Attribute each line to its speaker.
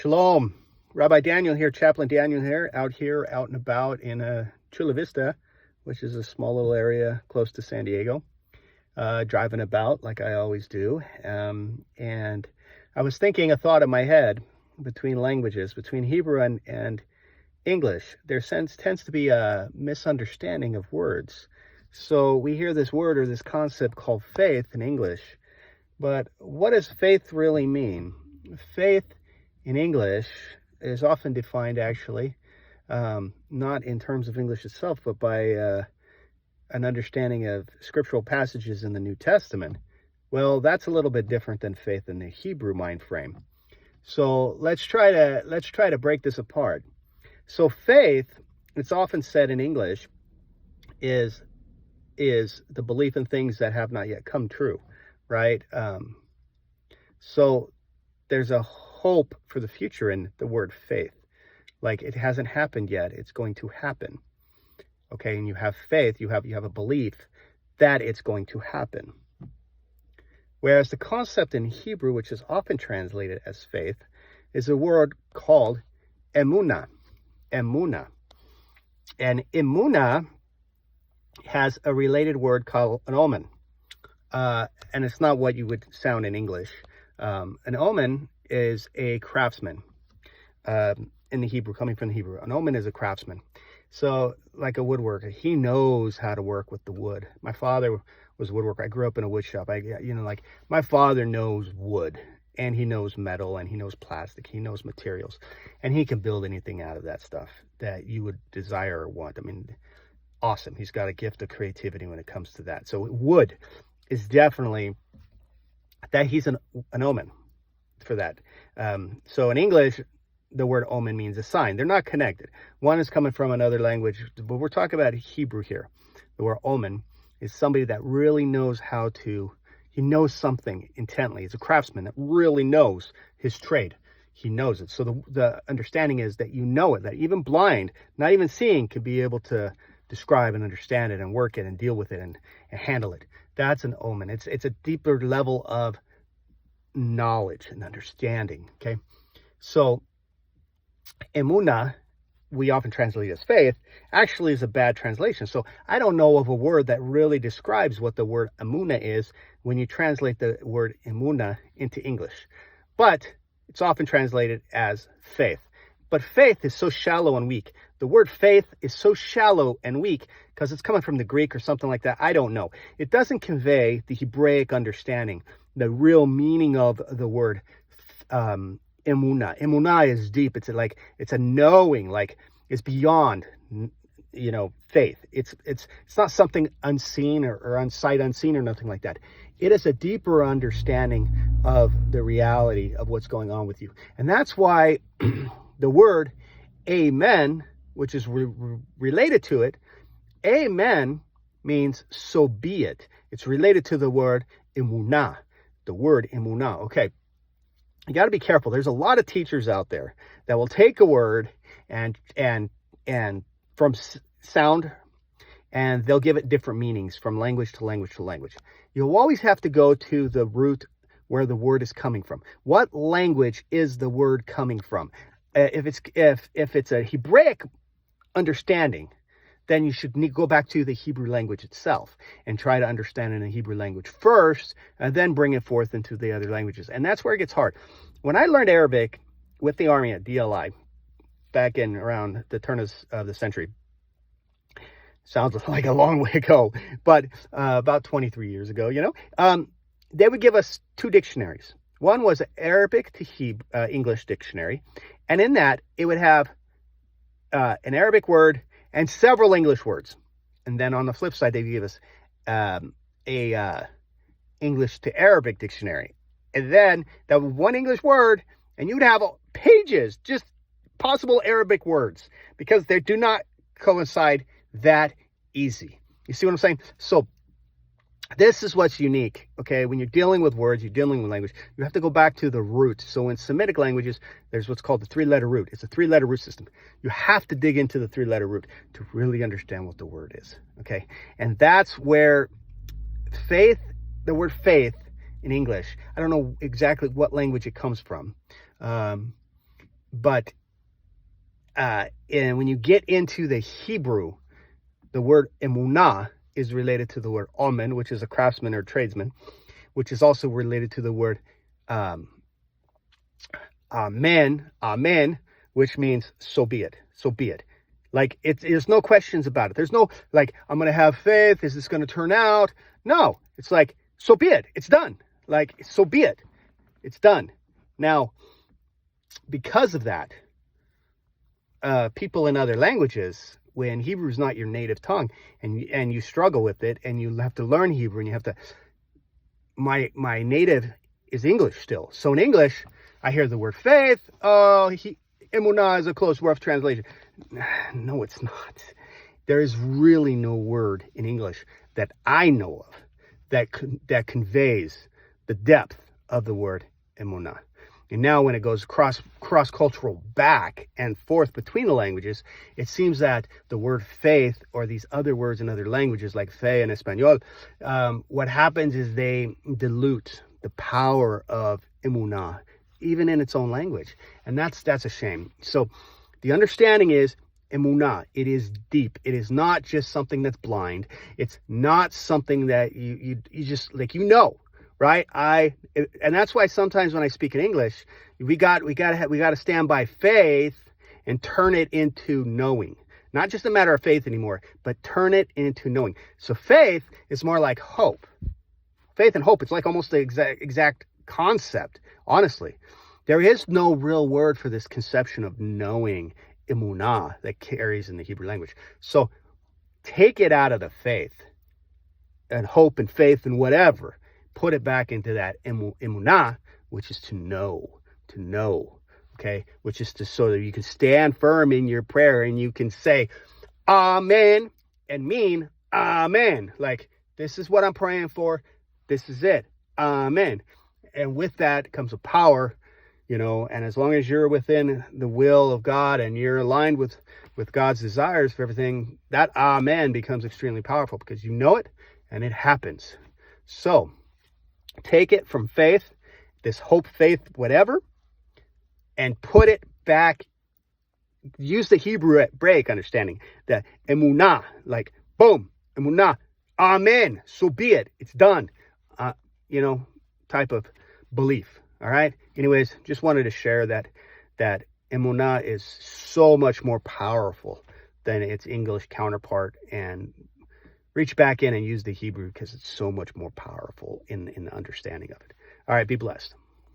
Speaker 1: Shalom. Rabbi Daniel here, Chaplain Daniel here, out and about in Chula Vista, which is a small little area close to San Diego, driving about like I always do. And I was thinking a thought in my head between languages, between Hebrew and English. There tends to be a misunderstanding of words. So we hear this word or this concept called faith in English, but what does faith really mean? Faith in English is often defined actually, not in terms of English itself, but by an understanding of scriptural passages in the New Testament. Well, that's a little bit different than faith in the Hebrew mind frame. So let's try to break this apart. So faith, it's often said in English, is the belief in things that have not yet come true, right? So there's a hope for the future in the word faith. Like it hasn't happened yet, it's going to happen. Okay, and you have faith, you have a belief that it's going to happen. Whereas the concept in Hebrew, which is often translated as faith, is a word called emunah. Emunah. And emunah has a related word called an omen. And it's not what you would sound in English. An omen is a craftsman in the Hebrew, coming from the Hebrew. An omen is a craftsman. So like a woodworker, he knows how to work with the wood. My father was a woodworker. I grew up in a wood shop. My father knows wood, and he knows metal, and he knows plastic. He knows materials, and he can build anything out of that stuff that you would desire or want. I mean, awesome. He's got a gift of creativity when it comes to that. So wood is definitely that. He's an omen for that. So in English, the word omen means a sign. They're not connected. One is coming from another language, but we're talking about Hebrew here. The word omen is somebody that really knows he knows something intently. He's a craftsman that really knows his trade. He knows it. So the understanding is that you know it, that even blind, not even seeing, can be able to describe and understand it and work it and deal with it and handle it. That's an omen. It's a deeper level of knowledge and understanding. Okay, so emunah, we often translate as faith, actually is a bad translation. So I don't know of a word that really describes what the word emunah is when you translate the word emunah into English. But it's often translated as faith. But faith is so shallow and weak. The word faith is so shallow and weak because it's coming from the Greek or something like that. I don't know. It doesn't convey the Hebraic understanding, the real meaning of the word emunah. Emunah is deep. It's a knowing, like it's beyond, faith. It's not something unseen or unseen or nothing like that. It is a deeper understanding of the reality of what's going on with you. And that's why the word amen, which is related to it, amen means so be it. It's related to the word emunah, the word emunah. Okay. You got to be careful. There's a lot of teachers out there that will take a word and from sound, and they'll give it different meanings from language to language to language. You'll always have to go to the root where the word is coming from. What language is the word coming from? If it's a Hebraic understanding, then you should go back to the Hebrew language itself and try to understand in the Hebrew language first, and then bring it forth into the other languages. And that's where it gets hard. When I learned Arabic with the army at DLI back in around the turn of the century, sounds like a long way ago, but about 23 years ago, they would give us two dictionaries. One was an Arabic to English dictionary, and in that it would have an Arabic word and several English words. And then on the flip side, they give us a English to Arabic dictionary. And then that was one English word, and you'd have pages, just possible Arabic words, because they do not coincide that easy. You see what I'm saying? So this is what's unique, okay? When you're dealing with words, you're dealing with language, you have to go back to the root. So in Semitic languages, there's what's called the three-letter root. It's a three-letter root system. You have to dig into the three-letter root to really understand what the word is, okay? And that's where faith, the word faith in English, I don't know exactly what language it comes from. But and when you get into the Hebrew, the word emunah is related to the word omen, which is a craftsman or tradesman, which is also related to the word amen, which means so be it, so be it. Like, there's no questions about it. There's no, like, I'm going to have faith. Is this going to turn out? No, it's like, so be it. It's done. Like, so be it. It's done. Now, because of that, people in other languages, when Hebrew is not your native tongue and you struggle with it and you have to learn Hebrew and you have to, my native is English still. So in English, I hear the word faith. Oh, emunah is a close, rough translation. No, it's not. There is really no word in English that I know of that conveys the depth of the word emunah. And now when it goes cross-cultural back and forth between the languages, it seems that the word faith or these other words in other languages like fe in Espanol, what happens is they dilute the power of emunah, even in its own language. And that's a shame. So the understanding is emunah, it is deep. It is not just something that's blind. It's not something that you just, like, right? And that's why sometimes when I speak in English, we got to stand by faith and turn it into knowing. Not just a matter of faith anymore, but turn it into knowing. So faith is more like hope. Faith and hope, it's like almost the exact concept, honestly. There is no real word for this conception of knowing, emunah, that carries in the Hebrew language. So take it out of the faith and hope and faith and whatever. Put it back into that emunah, which is to know, okay? Which is so that you can stand firm in your prayer and you can say, amen, and mean amen. Like, this is what I'm praying for. This is it. Amen. And with that comes a power, and as long as you're within the will of God and you're aligned with God's desires for everything, that amen becomes extremely powerful because you know it and it happens. So take it from faith, this hope, faith, whatever, and put it back. Use the Hebrew Hebraic understanding, the emunah, like boom, emunah, amen, so be it, it's done, type of belief. All right. Anyways, just wanted to share that emunah is so much more powerful than its English counterpart, and reach back in and use the Hebrew because it's so much more powerful in the understanding of it. All right, be blessed.